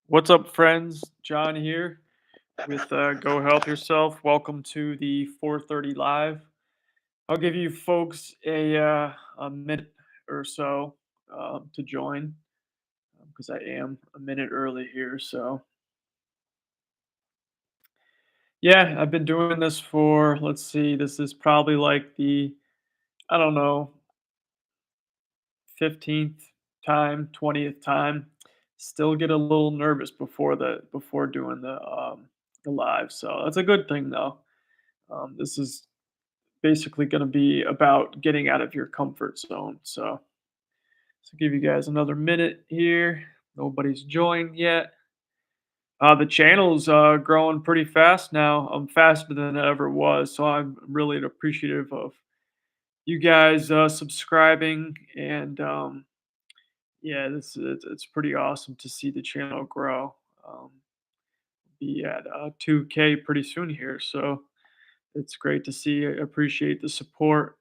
What's up, friends? John here with Go Health Yourself. Welcome to the 4:30 live. I'll give you folks a minute or so to join because I am a minute early here. So yeah, I've been doing this for, let's see, this is probably like the, I don't know, 15th time, 20th time. Still get a little nervous before doing the live. So that's a good thing though. This is basically going to be about getting out of your comfort zone. So give you guys another minute here. Nobody's joined yet. The channel's growing pretty fast now. I'm faster than it ever was, so I'm really appreciative of you guys subscribing. And yeah, it's pretty awesome to see the channel grow. Um, be at 2K pretty soon here, so it's great to see. I appreciate the support,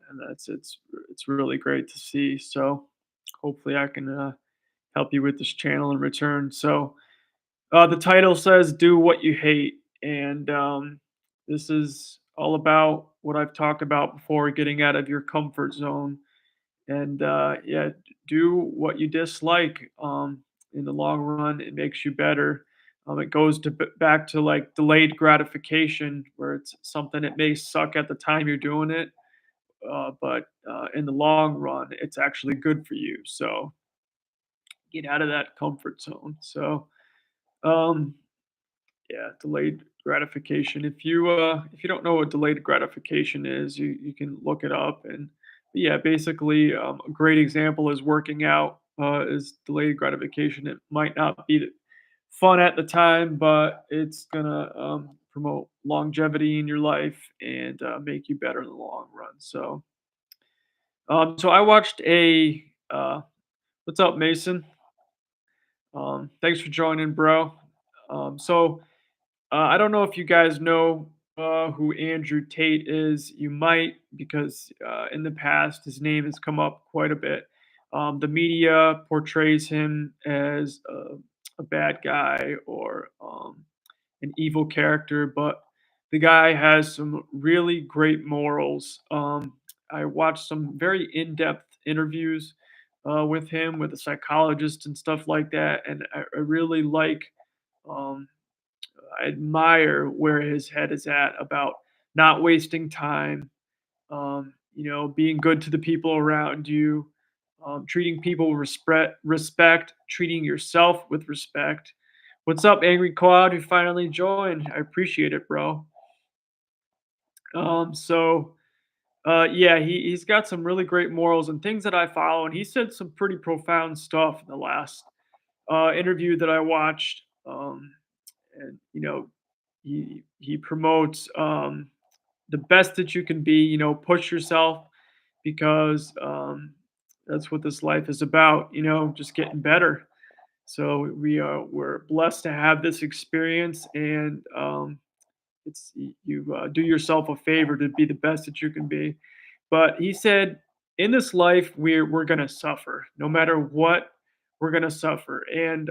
and it's really great to see. So hopefully I can help you with this channel in return. So the title says "Do What You Hate," and this is all about what I've talked about before: getting out of your comfort zone, and yeah, do what you dislike. In the long run, it makes you better. It goes back to like delayed gratification, where it's something that may suck at the time you're doing it, but in the long run, it's actually good for you. So get out of that comfort zone. So um, yeah, delayed gratification. If you don't know what delayed gratification is, you can look it up. And yeah, basically, a great example is working out. Is delayed gratification. It might not be fun at the time, but it's gonna promote longevity in your life and make you better in the long run. So I watched a what's up, Mason? Thanks for joining, bro. I don't know if you guys know who Andrew Tate is. You might, because in the past his name has come up quite a bit. The media portrays him as a bad guy or an evil character, but the guy has some really great morals. I watched some very in-depth interviews with him, with a psychologist and stuff like that, and I really like. Um, I admire where his head is at about not wasting time, being good to the people around you, treating people with respect, treating yourself with respect. What's up, Angry Quad, who finally joined? I appreciate it, bro. Yeah, he's got some really great morals and things that I follow, and he said some pretty profound stuff in the last interview that I watched. And he promotes the best that you can be. Push yourself because that's what this life is about. Just getting better. So we're blessed to have this experience, and you do yourself a favor to be the best that you can be. But he said, in this life, we're gonna suffer, no matter what. We're gonna suffer, and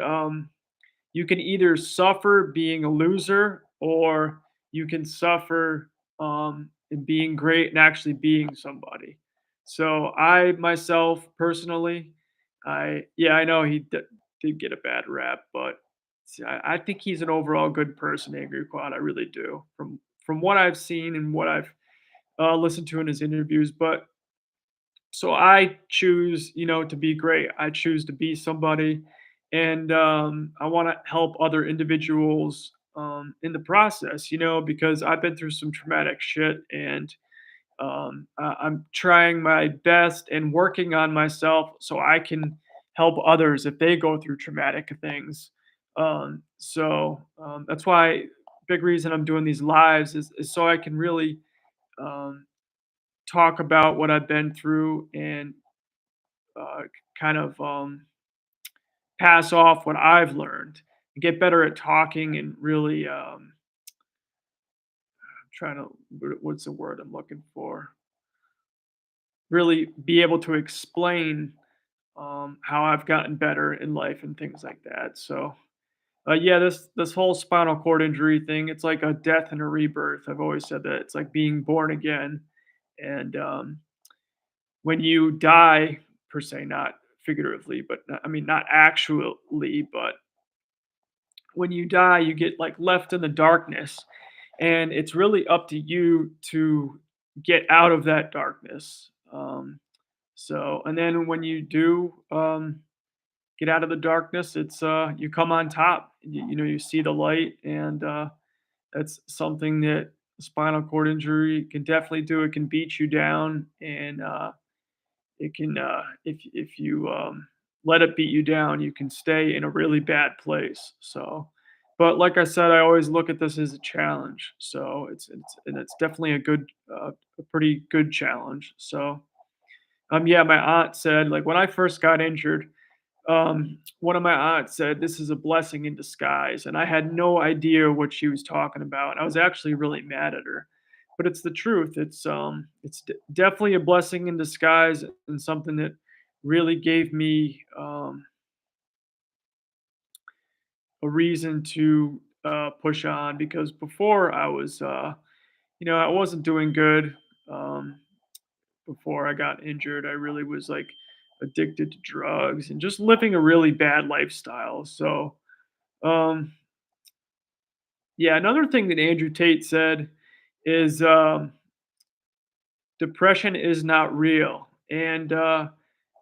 you can either suffer being a loser, or you can suffer in being great and actually being somebody. So I myself personally, I know he did get a bad rap, but see, I think he's an overall good person, Angry Quad. I really do, from what I've seen and what I've listened to in his interviews. But so I choose, to be great. I choose to be somebody, and I want to help other individuals in the process, because I've been through some traumatic shit, and I'm trying my best and working on myself so I can help others if they go through traumatic things. That's why big reason I'm doing these lives is so I can really um, talk about what I've been through and kind of pass off what I've learned and get better at talking and really trying to what's the word I'm looking for? Really be able to explain how I've gotten better in life and things like that. So Yeah, this whole spinal cord injury thing, it's like a death and a rebirth. I've always said that it's like being born again, and when you die, per se, not figuratively, but I mean not actually, but when you die, you get like left in the darkness, and it's really up to you to get out of that darkness. And then when you do get out of the darkness, it's you come on top. You see the light, and that's something that spinal cord injury can definitely do. It can beat you down, and it can if you let it beat you down, you can stay in a really bad place. So, but like I said, I always look at this as a challenge. So it's definitely a pretty good challenge. So yeah, my aunt said, like, when I first got injured, one of my aunts said, "This is a blessing in disguise," and I had no idea what she was talking about. I was actually really mad at her, but it's the truth. It's definitely a blessing in disguise, and something that really gave me a reason to push on, because before I was, I wasn't doing good. Um, Before I got injured, I really was like addicted to drugs and just living a really bad lifestyle. So, um, yeah, another thing that Andrew Tate said is depression is not real. And I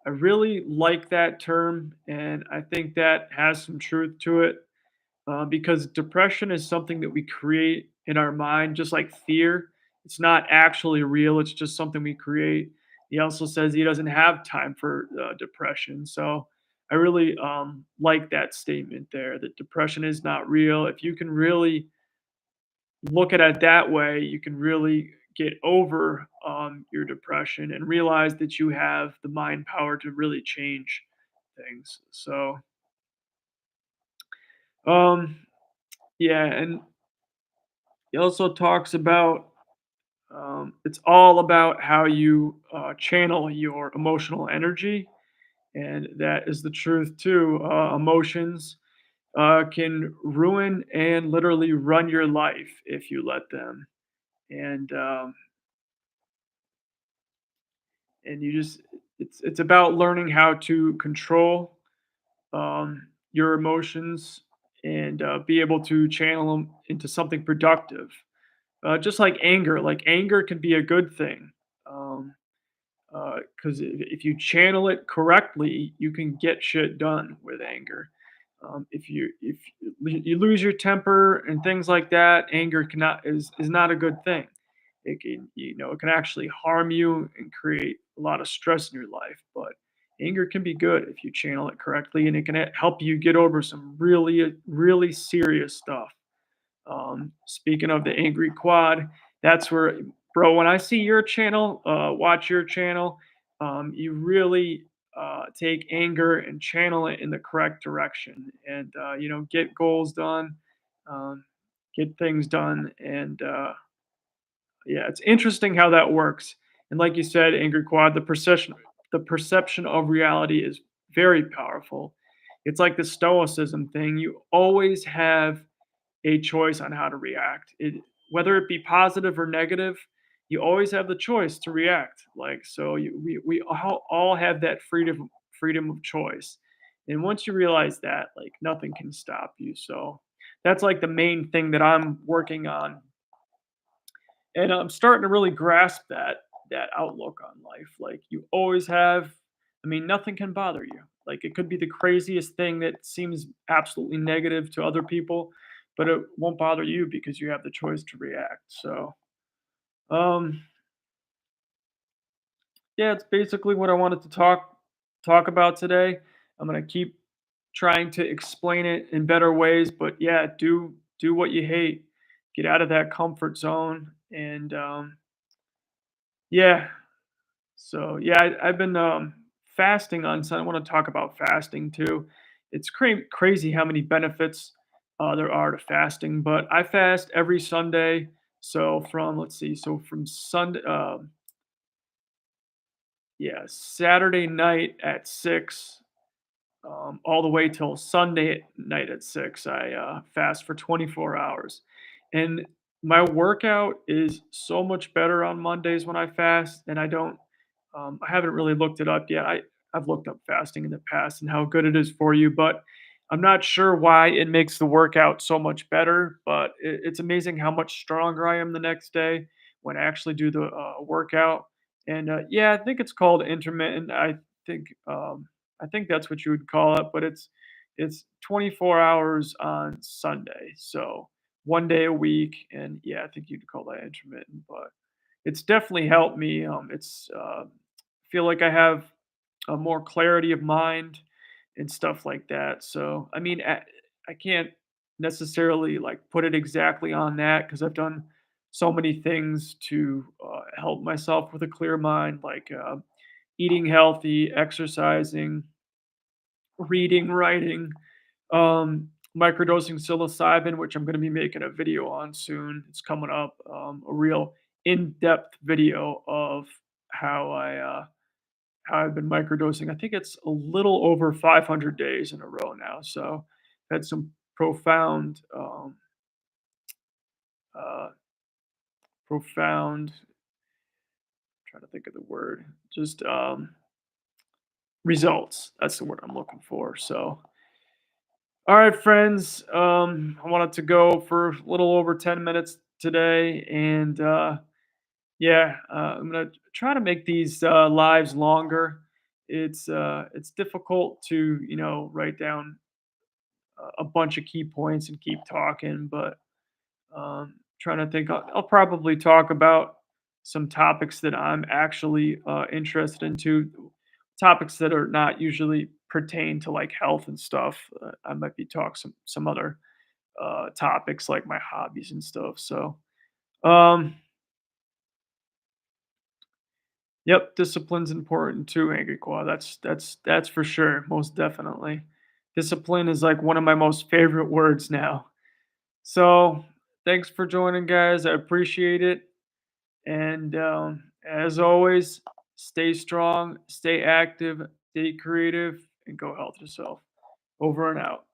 really like that term. And I think that has some truth to it, because depression is something that we create in our mind, just like fear. It's not actually real, it's just something we create. He also says he doesn't have time for depression. So I really like that statement there, that depression is not real. If you can really look at it that way, you can really get over your depression and realize that you have the mind power to really change things. So, um, yeah, and he also talks about it's all about how you channel your emotional energy, and that is the truth too. Emotions can ruin and literally run your life if you let them, and you just it's about learning how to control your emotions, and be able to channel them into something productive. Just like anger can be a good thing. Um, because if you channel it correctly, you can get shit done with anger. If you lose your temper and things like that, anger cannot is not a good thing. It can actually harm you and create a lot of stress in your life. But anger can be good if you channel it correctly, and it can help you get over some really serious stuff. Speaking of the angry quad, that's where, bro, when I see your channel, watch your channel, you really take anger and channel it in the correct direction, and get goals done, um, get things done, and yeah, it's interesting how that works. And like you said, angry quad, the perception of reality is very powerful. It's like the stoicism thing. You always have a choice on how to react. Whether it be positive or negative, you always have the choice to react. Like, so, we all have that freedom of choice. And once you realize that, like, nothing can stop you. So that's like the main thing that I'm working on, and I'm starting to really grasp that outlook on life. Like, you always have. I mean, nothing can bother you. Like, it could be the craziest thing that seems absolutely negative to other people, but it won't bother you because you have the choice to react. So, um, yeah, it's basically what I wanted to talk about today. I'm gonna keep trying to explain it in better ways, but yeah, do what you hate. Get out of that comfort zone, and yeah. So yeah, I've been fasting on Sunday. I want to talk about fasting too. It's crazy how many benefits there are to fasting. But I fast every Sunday. So from, let's see, so from Sunday, yeah, Saturday night at 6 all the way till Sunday night at 6. I fast for 24 hours. And my workout is so much better on Mondays when I fast, and I haven't really looked it up yet. I've looked up fasting in the past and how good it is for you, but I'm not sure why it makes the workout so much better. But it's amazing how much stronger I am the next day when I actually do the workout. And yeah, I think it's called intermittent. Think I think that's what you would call it, but it's 24 hours on Sunday, so 1 day a week, and yeah, I think you'd call that intermittent, but it's definitely helped me. It's feel like I have a more clarity of mind and stuff like that. So I mean, I can't necessarily like put it exactly on that because I've done so many things to help myself with a clear mind, like eating healthy, exercising, reading, writing, microdosing psilocybin, which I'm going to be making a video on soon. It's coming up, a real in-depth video of how how I've been microdosing. I think it's a little over 500 days in a row now. So had some uh, profound. Trying to think of the word. Just results. That's the word I'm looking for. So all right, friends. I wanted to go for a little over 10 minutes today. And yeah, I'm going to try to make these lives longer. It's difficult to, write down a bunch of key points and keep talking, but trying to think, I'll probably talk about some topics that I'm actually interested into, topics that are not usually pertain to like health and stuff. I might be talk some other topics like my hobbies and stuff. So, um, yep, discipline's important too, Angry Qua. That's for sure, most definitely. Discipline is like one of my most favorite words now. So, thanks for joining, guys. I appreciate it. And as always, stay strong, stay active, stay creative, and go health yourself. Over and out.